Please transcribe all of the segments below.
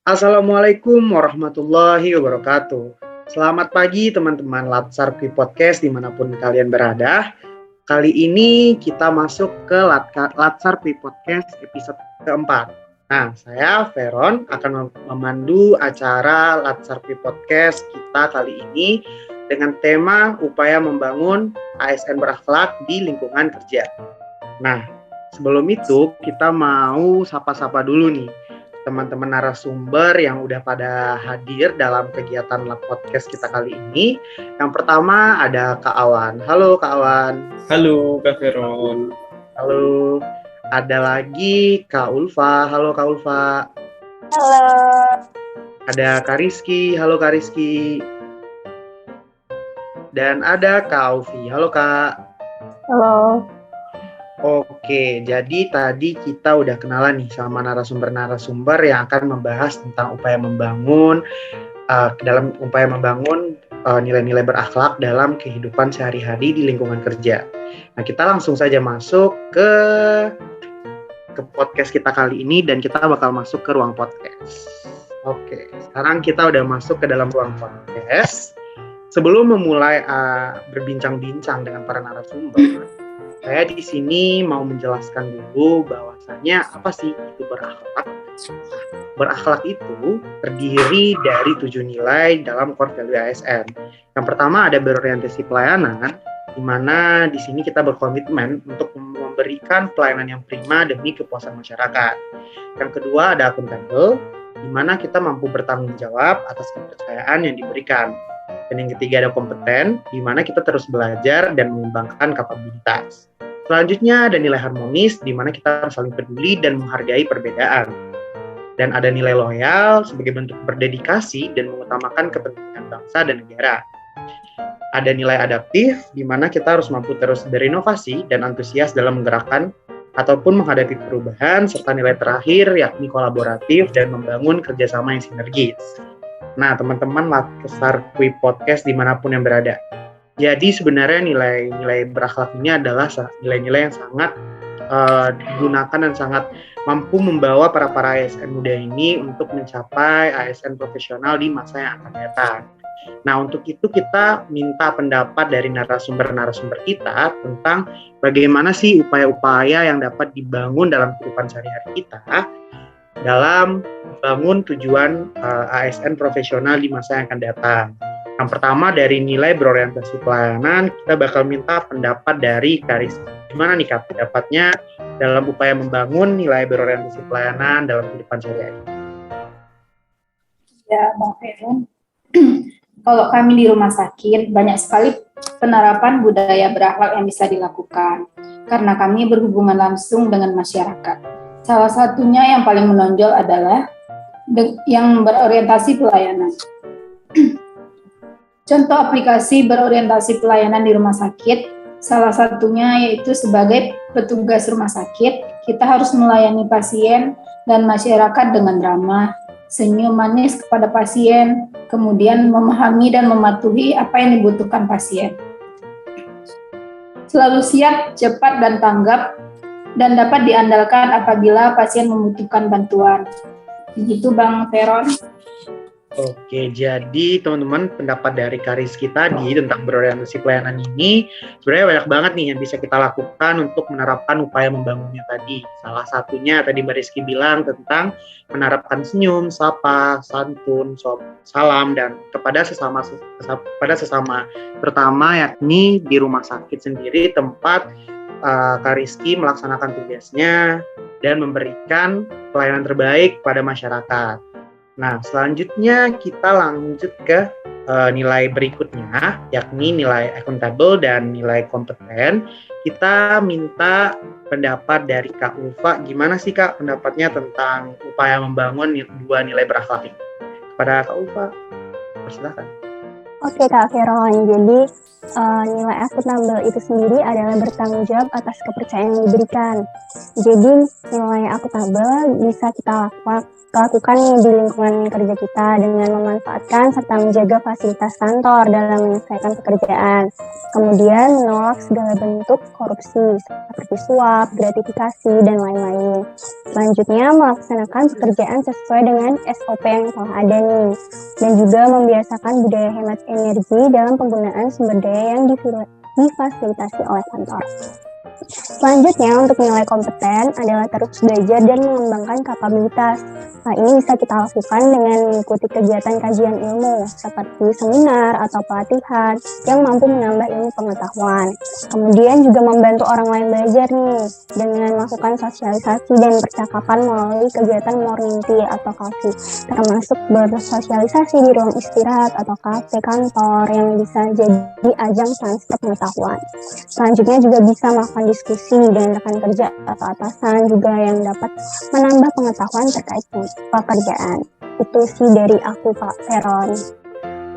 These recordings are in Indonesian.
Assalamualaikum warahmatullahi wabarakatuh. Selamat pagi teman-teman Latsar Pi Podcast dimanapun kalian berada. Kali ini kita masuk ke Latsar Pi Podcast episode keempat. Nah, saya Veron akan memandu acara Latsar Pi Podcast kita kali ini dengan tema upaya membangun ASN berakhlak di lingkungan kerja. Nah, sebelum itu kita mau sapa-sapa dulu nih teman-teman narasumber yang udah pada hadir dalam kegiatan podcast kita kali ini. Yang pertama ada Kak Awan. Halo Kak Awan. Halo Kak Veron. Halo. Ada lagi Kak Ulfa. Halo Kak Ulfa. Halo. Ada Kak Rizky. Halo Kak Rizky. Dan ada Kak Aufi. Halo Kak. Halo. Oke, jadi tadi kita udah kenalan nih sama narasumber-narasumber yang akan membahas tentang upaya membangun nilai-nilai berakhlak dalam kehidupan sehari-hari di lingkungan kerja. Nah, kita langsung saja masuk ke podcast kita kali ini dan kita bakal masuk ke ruang podcast. Oke, sekarang kita udah masuk ke dalam ruang podcast. Sebelum memulai berbincang-bincang dengan para narasumber, saya di sini mau menjelaskan dulu bahwasanya apa sih itu berakhlak. Berakhlak itu terdiri dari 7 nilai dalam core value ASN. Yang pertama ada berorientasi pelayanan, di mana di sini kita berkomitmen untuk memberikan pelayanan yang prima demi kepuasan masyarakat. Yang kedua ada akuntabel, di mana kita mampu bertanggung jawab atas kepercayaan yang diberikan. Dan yang ketiga ada kompeten, di mana kita terus belajar dan mengembangkan kapabilitas. Selanjutnya ada nilai harmonis, di mana kita saling peduli dan menghargai perbedaan. Dan ada nilai loyal sebagai bentuk berdedikasi dan mengutamakan kepentingan bangsa dan negara. Ada nilai adaptif, di mana kita harus mampu terus berinovasi dan antusias dalam menggerakkan ataupun menghadapi perubahan, serta nilai terakhir yakni kolaboratif dan membangun kerjasama yang sinergis. Nah, teman-teman Latsar Pi Podcast dimanapun yang berada. Jadi sebenarnya nilai-nilai berakhlak ini adalah nilai-nilai yang sangat digunakan dan sangat mampu membawa para ASN muda ini untuk mencapai ASN profesional di masa yang akan datang. Nah, untuk itu kita minta pendapat dari narasumber-narasumber kita tentang bagaimana sih upaya-upaya yang dapat dibangun dalam kehidupan sehari-hari kita dalam membangun tujuan ASN profesional di masa yang akan datang. Yang pertama dari nilai berorientasi pelayanan, kita bakal minta pendapat dari Kak Rizky. Gimana nih Kak pendapatnya dalam upaya membangun nilai berorientasi pelayanan dalam kehidupan sehari-hari? Ya, Bang Veron. Kalau kami di rumah sakit, banyak sekali penerapan budaya berakhlak yang bisa dilakukan. Karena kami berhubungan langsung dengan masyarakat. Salah satunya yang paling menonjol adalah yang berorientasi pelayanan. Contoh aplikasi berorientasi pelayanan di rumah sakit, salah satunya yaitu sebagai petugas rumah sakit, kita harus melayani pasien dan masyarakat dengan ramah, senyum manis kepada pasien, kemudian memahami dan mematuhi apa yang dibutuhkan pasien. Selalu siap, cepat, dan tanggap, dan dapat diandalkan apabila pasien membutuhkan bantuan. Begitu Bang Veron. Oke, jadi teman-teman pendapat dari Kak Rizky tadi tentang berorientasi pelayanan ini sebenarnya banyak banget nih yang bisa kita lakukan untuk menerapkan upaya membangunnya tadi. Salah satunya tadi Mbak Rizky bilang tentang menerapkan senyum, sapa, santun, salam dan kepada sesama terutama yakni di rumah sakit sendiri tempat Kak Rizky melaksanakan tugasnya dan memberikan pelayanan terbaik pada masyarakat. Nah, selanjutnya kita lanjut ke nilai berikutnya, yakni nilai akuntabel dan nilai kompeten. Kita minta pendapat dari Kak Ulfa, gimana sih Kak pendapatnya tentang upaya membangun dua nilai berakhlak ini? Kepada Kak Ulfa, persilakan. Oke Kak Veron, jadi Nilai akuntabel itu sendiri adalah bertanggung jawab atas kepercayaan yang diberikan. Jadi nilai akuntabel bisa kita lakukan di lingkungan kerja kita dengan memanfaatkan serta menjaga fasilitas kantor dalam menyelesaikan pekerjaan. Kemudian menolak segala bentuk korupsi seperti suap, gratifikasi, dan lain-lain. Selanjutnya melaksanakan pekerjaan sesuai dengan SOP yang telah ada nih. Dan juga membiasakan budaya hemat energi dalam penggunaan sumber daya yang difasilitasi oleh kantor. Selanjutnya, untuk nilai kompeten adalah terus belajar dan mengembangkan kapabilitas. Nah, ini bisa kita lakukan dengan mengikuti kegiatan kajian ilmu seperti seminar atau pelatihan yang mampu menambah ilmu pengetahuan. Kemudian juga membantu orang lain belajar nih dengan melakukan sosialisasi dan percakapan melalui kegiatan morning tea atau coffee, termasuk bersosialisasi di ruang istirahat atau kafe kantor yang bisa jadi ajang transfer pengetahuan. Selanjutnya juga bisa melakukan diskusi dengan rekan kerja atau atasan juga yang dapat menambah pengetahuan terkait pekerjaan. Itu sih dari aku, Pak Veron.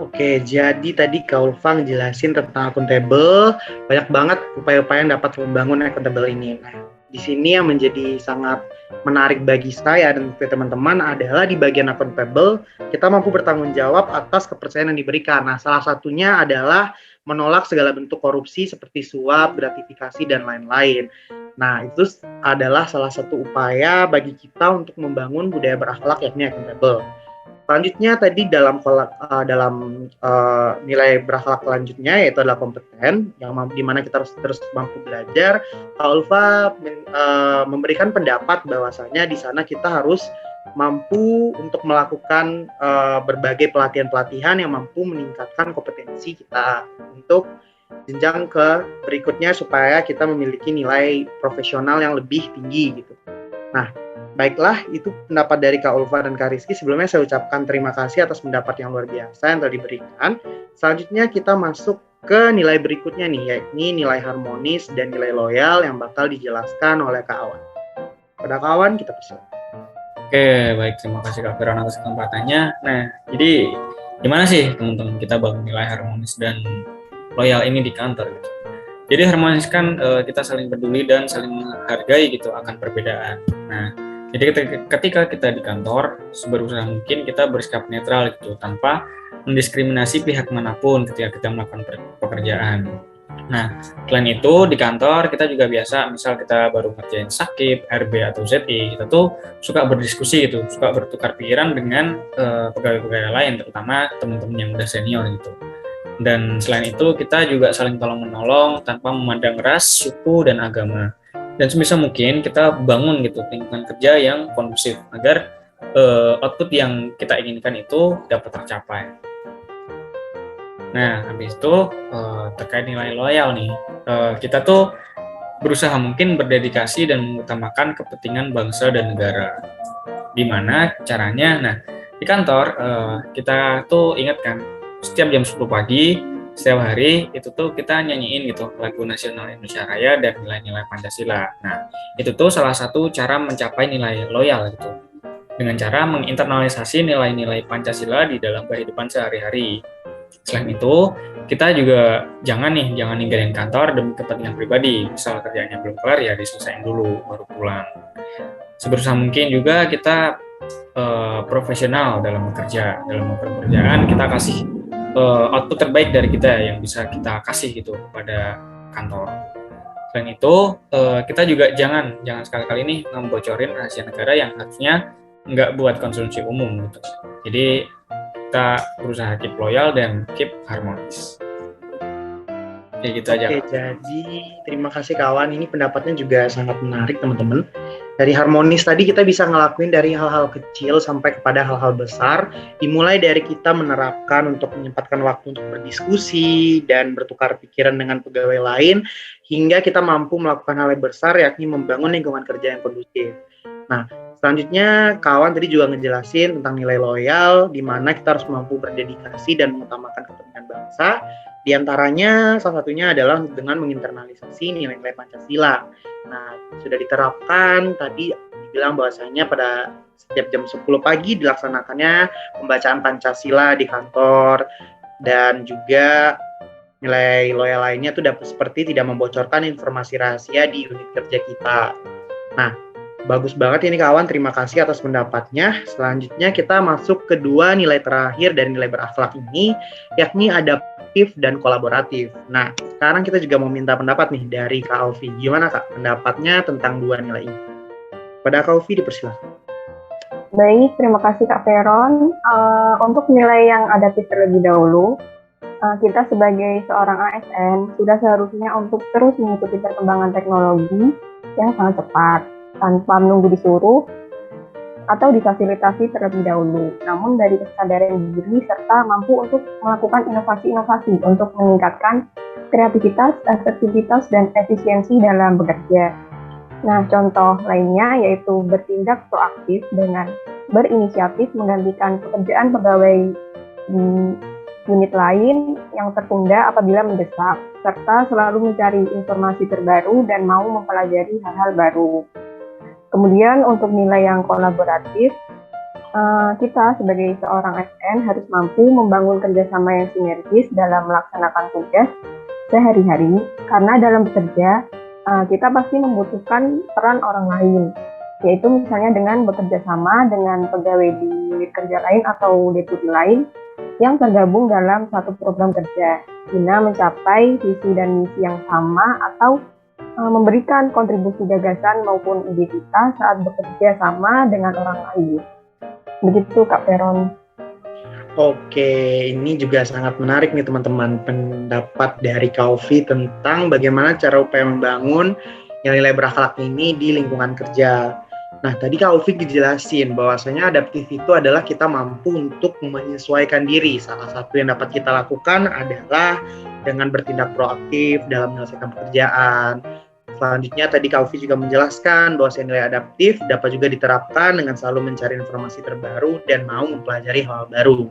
Oke, jadi tadi Kak Ulfa ngejelasin tentang akuntabel, banyak banget upaya-upaya yang dapat membangun akuntabel ini. Nah, di sini yang menjadi sangat menarik bagi saya dan teman-teman adalah di bagian akuntabel, kita mampu bertanggung jawab atas kepercayaan yang diberikan. Nah, salah satunya adalah menolak segala bentuk korupsi seperti suap, gratifikasi, dan lain-lain. Nah, itu adalah salah satu upaya bagi kita untuk membangun budaya berakhlak yakni akuntabel. Selanjutnya tadi dalam nilai berakhlak selanjutnya yaitu adalah kompeten yang di mana kita harus terus mampu belajar. Kak Ulfa memberikan pendapat bahwasanya di sana kita harus mampu untuk melakukan berbagai pelatihan-pelatihan yang mampu meningkatkan kompetensi kita untuk jenjang ke berikutnya supaya kita memiliki nilai profesional yang lebih tinggi gitu. Nah, baiklah, itu pendapat dari Kak Ulfa dan Kak Rizky. Sebelumnya saya ucapkan terima kasih atas pendapat yang luar biasa yang telah diberikan. Selanjutnya kita masuk ke nilai berikutnya nih, yakni nilai harmonis dan nilai loyal yang bakal dijelaskan oleh Kak Awan. Pada Kak Awan, kita persilakan. Oke, baik. Terima kasih Kak Veron atas kesempatannya. Nah, jadi gimana sih teman-teman kita bangun nilai harmonis dan loyal ini di kantor gitu. Jadi harmonis kan kita saling peduli dan saling menghargai gitu akan perbedaan. Nah, jadi ketika kita di kantor, seberusaha mungkin kita bersikap netral gitu tanpa mendiskriminasi pihak manapun ketika kita melakukan pekerjaan. Nah, selain itu di kantor kita juga biasa, misal kita baru ngerjain sakip, RB atau ZI, kita tuh suka berdiskusi gitu, suka bertukar pikiran dengan pegawai-pegawai lain, terutama teman-teman yang udah senior gitu. Dan selain itu kita juga saling tolong-menolong tanpa memandang ras, suku, dan agama. Dan sebisa mungkin kita bangun gitu lingkungan kerja yang kondusif agar output yang kita inginkan itu dapat tercapai. Nah, habis itu terkait nilai loyal nih, kita tuh berusaha mungkin berdedikasi dan mengutamakan kepentingan bangsa dan negara. Gimana caranya? Nah, di kantor kita tuh ingat kan, setiap jam 10 pagi, setiap hari itu tuh kita nyanyiin gitu lagu nasional Indonesia Raya dan nilai-nilai Pancasila. Nah, itu tuh salah satu cara mencapai nilai loyal gitu. Dengan cara menginternalisasi nilai-nilai Pancasila di dalam kehidupan sehari-hari. Selain itu, kita juga jangan ninggalin kantor demi kepentingan pribadi. Misal kerjanya belum kelar ya diselesain dulu baru pulang. Seberusaha mungkin juga kita profesional dalam bekerja. Dalam pekerjaan kita kasih output terbaik dari kita yang bisa kita kasih gitu kepada kantor. Selain itu, kita juga jangan sekali-kali ini membocorin rahasia negara yang harusnya nggak buat konsumsi umum gitu. Jadi kita berusaha keep loyal dan keep harmonis. Oke, gitu aja. Oke, jadi terima kasih kawan. Ini pendapatnya juga sangat menarik teman-teman. Dari harmonis tadi kita bisa ngelakuin dari hal-hal kecil sampai kepada hal-hal besar. Dimulai dari kita menerapkan untuk menyempatkan waktu untuk berdiskusi dan bertukar pikiran dengan pegawai lain, hingga kita mampu melakukan hal yang besar yakni membangun lingkungan kerja yang kondusif. Nah, selanjutnya kawan tadi juga ngejelasin tentang nilai loyal, di mana kita harus mampu berdedikasi dan mengutamakan kepentingan bangsa. Di antaranya salah satunya adalah dengan menginternalisasi nilai-nilai Pancasila. Nah, sudah diterapkan tadi dibilang bahwasanya pada setiap jam 10 pagi dilaksanakannya pembacaan Pancasila di kantor dan juga nilai loyal lainnya tuh dapat seperti tidak membocorkan informasi rahasia di unit kerja kita. Nah, bagus banget ini kawan, terima kasih atas pendapatnya. Selanjutnya kita masuk ke dua nilai terakhir dari nilai berakhlak ini, yakni adaptif dan kolaboratif. Nah, sekarang kita juga mau minta pendapat nih dari Kak Aufi. Gimana Kak pendapatnya tentang dua nilai ini? Pada Kak Aufi dipersilakan. Baik, terima kasih Kak Veron. Untuk nilai yang adaptif terlebih dahulu, kita sebagai seorang ASN sudah seharusnya untuk terus mengikuti perkembangan teknologi yang sangat cepat, tanpa menunggu disuruh atau difasilitasi terlebih dahulu. Namun dari kesadaran diri serta mampu untuk melakukan inovasi-inovasi untuk meningkatkan kreativitas, efektivitas, dan efisiensi dalam bekerja. Nah, contoh lainnya yaitu bertindak proaktif dengan berinisiatif menggantikan pekerjaan pegawai di unit lain yang tertunda apabila mendesak, serta selalu mencari informasi terbaru dan mau mempelajari hal-hal baru. Kemudian untuk nilai yang kolaboratif, kita sebagai seorang ASN harus mampu membangun kerjasama yang sinergis dalam melaksanakan tugas sehari-hari, karena dalam bekerja, kita pasti membutuhkan peran orang lain, yaitu misalnya dengan bekerja sama dengan pegawai di unit kerja lain atau deputi lain yang tergabung dalam satu program kerja, guna mencapai visi dan misi yang sama atau memberikan kontribusi gagasan maupun ide kita saat bekerja sama dengan orang lain. Begitu Kak Veron. Oke, ini juga sangat menarik nih teman-teman, pendapat dari Kak Aufi tentang bagaimana cara upaya membangun nilai berakhlak ini di lingkungan kerja. Nah, tadi Kak Aufi dijelasin bahwasanya adaptif itu adalah kita mampu untuk menyesuaikan diri. Salah satu yang dapat kita lakukan adalah dengan bertindak proaktif dalam menyelesaikan pekerjaan. Selanjutnya tadi Kak Aufi juga menjelaskan bahwa nilai adaptif dapat juga diterapkan dengan selalu mencari informasi terbaru dan mau mempelajari hal baru.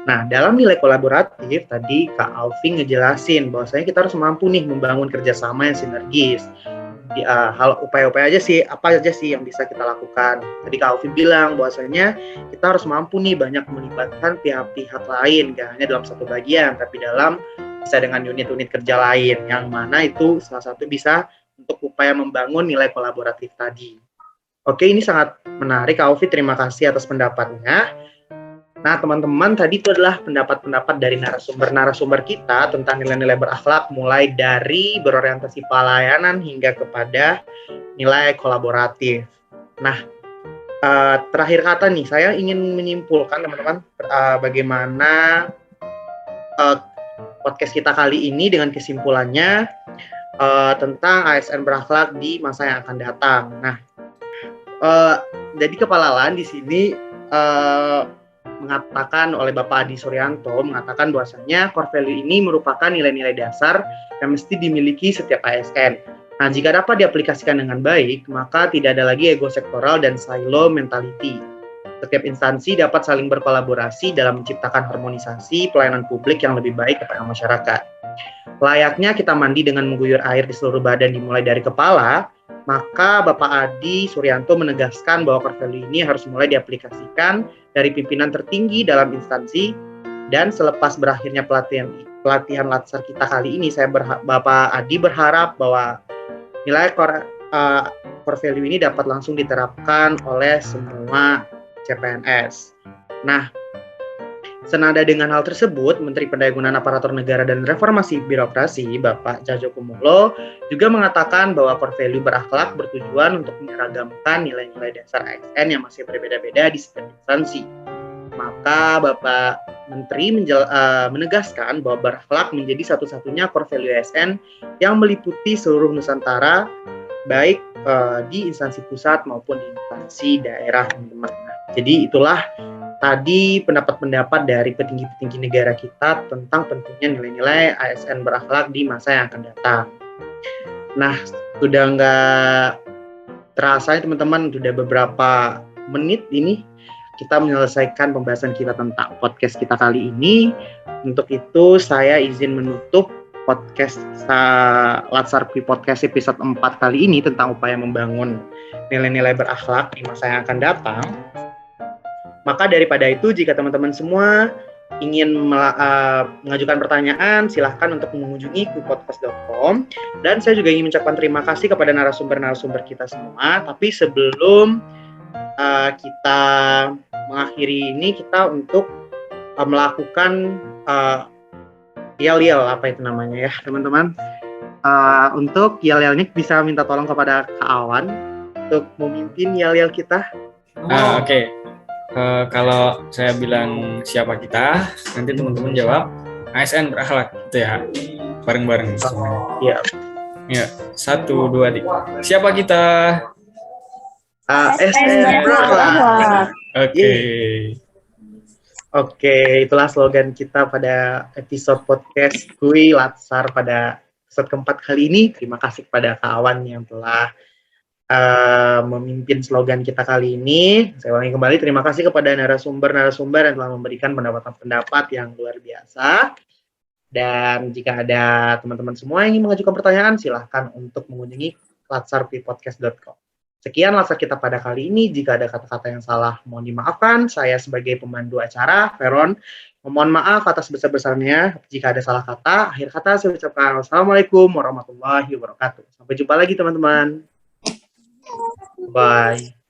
Nah, dalam nilai kolaboratif tadi Kak Aufi ngejelasin bahwasanya kita harus mampu nih membangun kerjasama yang sinergis. Hal upaya-upaya aja sih, apa aja sih yang bisa kita lakukan. Tadi Kak Aufi bilang bahwasanya kita harus mampu nih banyak melibatkan pihak-pihak lain, gak hanya dalam satu bagian, tapi bisa dengan unit-unit kerja lain, yang mana itu salah satu bisa untuk upaya membangun nilai kolaboratif tadi. Oke, ini sangat menarik Kak Aufi, terima kasih atas pendapatnya. Nah, teman-teman, tadi itu adalah pendapat-pendapat dari narasumber-narasumber kita tentang nilai-nilai berakhlak, mulai dari berorientasi pelayanan hingga kepada nilai kolaboratif. Nah, terakhir kata nih, saya ingin menyimpulkan teman-teman bagaimana podcast kita kali ini dengan kesimpulannya tentang ASN berakhlak di masa yang akan datang. Nah, jadi Kepala LAN di sini mengatakan oleh Bapak Adi Suryanto, mengatakan bahwasanya core value ini merupakan nilai-nilai dasar yang mesti dimiliki setiap ASN. Nah, jika dapat diaplikasikan dengan baik, maka tidak ada lagi ego sektoral dan silo mentality. Setiap instansi dapat saling berkolaborasi dalam menciptakan harmonisasi pelayanan publik yang lebih baik kepada masyarakat. Layaknya kita mandi dengan mengguyur air di seluruh badan dimulai dari kepala, maka Bapak Adi Suryanto menegaskan bahwa core value ini harus mulai diaplikasikan dari pimpinan tertinggi dalam instansi, dan selepas berakhirnya pelatihan latsar kita kali ini, Bapak Adi berharap bahwa nilai core value ini dapat langsung diterapkan oleh semua CPNS. Nah, senada dengan hal tersebut, Menteri Pendayagunaan Aparatur Negara dan Reformasi Birokrasi, Bapak Cahyokumolo, juga mengatakan bahwa core value berakhlak bertujuan untuk menyeragamkan nilai-nilai dasar ASN yang masih berbeda-beda di setiap instansi. Maka Bapak Menteri menegaskan bahwa berakhlak menjadi satu-satunya core value ASN yang meliputi seluruh Nusantara, baik di instansi pusat maupun di instansi daerah, teman-teman. Jadi itulah tadi pendapat-pendapat dari petinggi-petinggi negara kita tentang pentingnya nilai-nilai ASN berakhlak di masa yang akan datang. Nah, sudah nggak terasa ya teman-teman, sudah beberapa menit ini kita menyelesaikan pembahasan kita tentang podcast kita kali ini. Untuk itu saya izin menutup podcast Latsar Podcast episode 4 kali ini tentang upaya membangun nilai-nilai berakhlak di masa yang akan datang. Maka daripada itu, jika teman-teman semua ingin mengajukan pertanyaan, silahkan untuk mengunjungi quipodcast.com. Dan saya juga ingin mengucapkan terima kasih kepada narasumber-narasumber kita semua. Tapi sebelum kita mengakhiri ini, kita untuk melakukan yel-yel, apa itu namanya ya teman-teman. Untuk yel-yel ini bisa minta tolong kepada Kak Awan untuk memimpin yel-yel kita. Oke. Kalau saya bilang siapa kita, nanti teman-teman jawab ASN berakhlak gitu ya, bareng-bareng semuanya. Iya. Ya, 1, 2, 3. Siapa kita? ASN berakhlak. Oke, itulah slogan kita pada episode podcast Kui Latsar pada episode keempat kali ini. Terima kasih kepada Kak Awan yang telah memimpin slogan kita kali ini. Saya ulangi kembali, terima kasih kepada narasumber-narasumber yang telah memberikan pendapat-pendapat yang luar biasa. Dan jika ada teman-teman semua yang ingin mengajukan pertanyaan, silahkan untuk mengunjungi latsarquipodcast.com. Sekian Latsar kita pada kali ini. Jika ada kata-kata yang salah, mohon dimaafkan. Saya sebagai pemandu acara, Veron, mohon maaf atas besar-besarnya. Jika ada salah kata, akhir kata saya ucapkan wassalamualaikum warahmatullahi wabarakatuh. Sampai jumpa lagi teman-teman. Bye.